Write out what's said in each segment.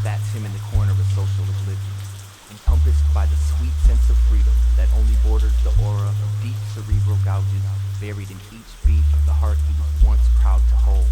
That's him in the corner of social oblivion, encompassed by the sweet sense of freedom that only borders the aura of deep cerebral gouges buried in each beat of the heart he was once proud to hold.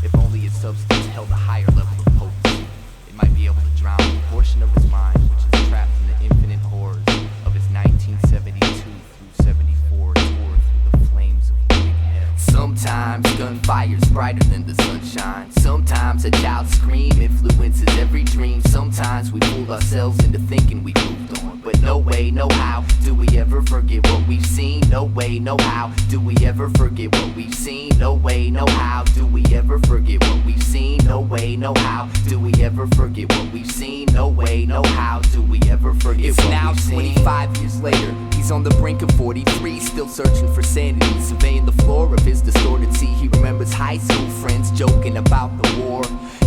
If only his substance held a higher level of potency, it might be able to drown a portion of his mind which is trapped in the infinite horrors of his 1972 through 74 tour through the flames of living hell. Sometimes gunfire's brighter than the sunshine. Sometimes a child's scream influences every dream. Sometimes we fool ourselves into thinking we moved on, but no way, no how do we ever forget what we've seen. No way, no how do we ever forget what we've seen. No way, no how do we ever forget what we've seen. No way, no how do we ever forget what we've seen. No way, no how do we ever forget It's what now we've seen. 25 years later, he's on the brink of 43, still searching for sanity, surveying the floor of his distorted sea. He remembers high school friends joking about the war.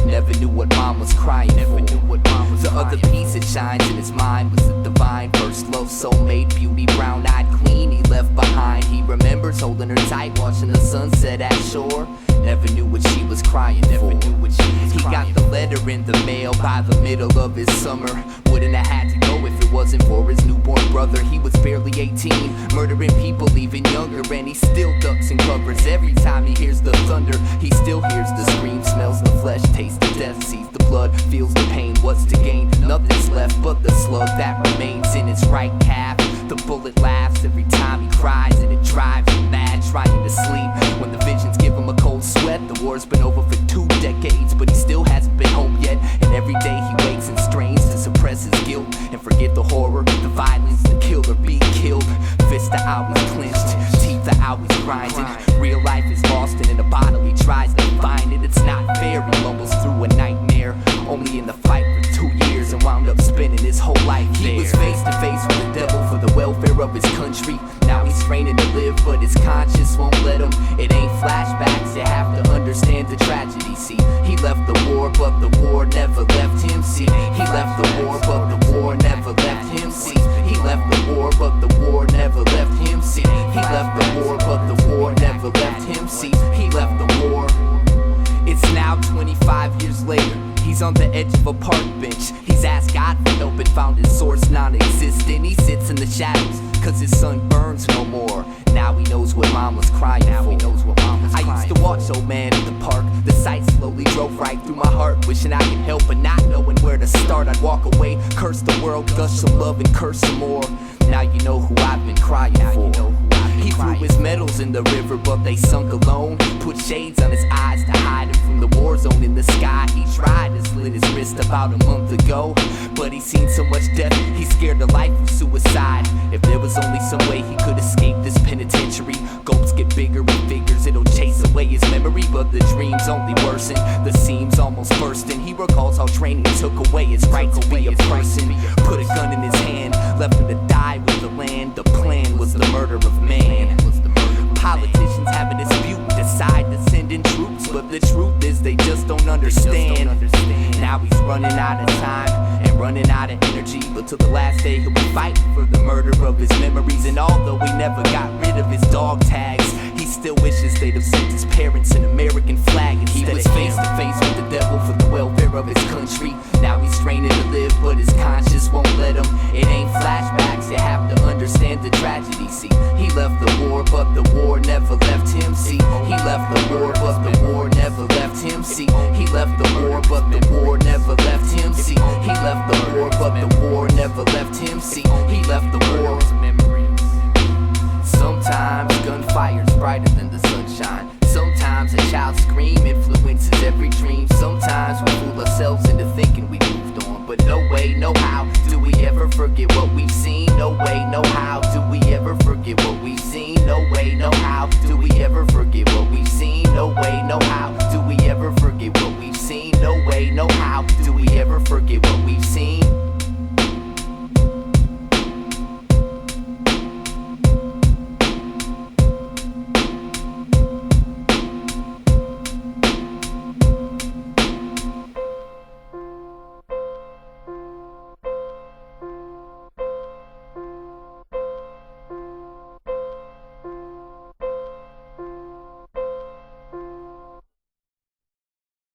Never knew what mom was crying for. The other piece that shines in his mind was the divine first love, soulmate, beauty, brown-eyed queen he left behind. He remembers holding her tight, watching the sunset at shore. Never knew what she was crying for. He got the letter in the mail by the middle of his summer. Wouldn't have had to go if it wasn't for his newborn brother. He was barely 18, murdering people even younger, and he still ducks and covers. Every time he hears the thunder, he still hears the scream, smells the flesh, tastes the death, sees the blood, feels the pain. What's to gain? Nothing's left but the slug that remains in his right calf. The bullet laughs every time he cries, and it drives him mad, trying to sleep when the visions give him a cold sweat. The war's been over for 2 decades, but he still hasn't been home yet. And every day he wakes and strains to suppress his guilt and forget the horror, the violence, the kill or be killed. Fists are always clenched, teeth are always grinding. Real life is lost, and in a bottle he tries to find it. It's not fair, he mumbles through a nightmare, only in the fight for 2 years and wound up spending his whole life there. He was face to face with the devil for the welfare of his country. Now he's training to live, but his conscience won't let him. It ain't flashbacks, you have to understand the tragedy. See, he left the war, but the war never left him. See, he left the war, but the war never left him. See, he left the war, but the war never left him. See, he left the war, but the war never left him. See, he left the war. It's now 25 years later. He's on the edge of a park bench. He's asked God for help and found his source non-existent. He sits in the shadows, cause his son burns no more. Now he knows what mom was crying for. I used to watch old man in the park. The sight slowly drove right through my heart, wishing I could help, but not knowing where to start. I'd walk away, curse the world, gush some love and curse some more. Now you know who I've been crying for. He threw his medals in the river, but they sunk alone. Put shades on his eyes to hide him from the war zone in the sky. He tried to slit his wrist about a month ago, but he's seen so much death, he's scared to life of suicide. If there was only some way he could escape this penitentiary. Gulps get bigger and figures it'll chase away his memory, but the dreams only worsen, the seams almost bursting. He recalls how training took away his right to be a person. Put a gun in his hand, left him to die with the land. The plan was the murder of man. Politicians have a dispute and decide to send in troops, but the truth is they just don't understand. Now he's running out of time and running out of energy, but till the last day he'll be fighting for the murder of his memories. And although he never got rid of his dog tags, he still wishes they'd have sent his parents an American flag instead. He was face to face with the devil for the welfare of his country. Now he's training to live, but his conscience won't let him. It ain't flashbacks, you have to understand the tragedy. See, he left the war, but the war never left him. See, he left the war, but the war never left him. See, he left the war, but the war never left him. See, he left the war, but the war never left him. See, he left the war. Sometimes gunfire's brighter than the sunshine. Sometimes a child's scream influences every dream. Sometimes we fool ourselves into thinking we moved on, but no way, no how do we ever forget what we've seen. No way, no how do we ever forget what we've seen. No way, no how do we ever forget what we've seen. No way, no how do we ever forget what we've seen. No way, no how do we ever forget what we've seen.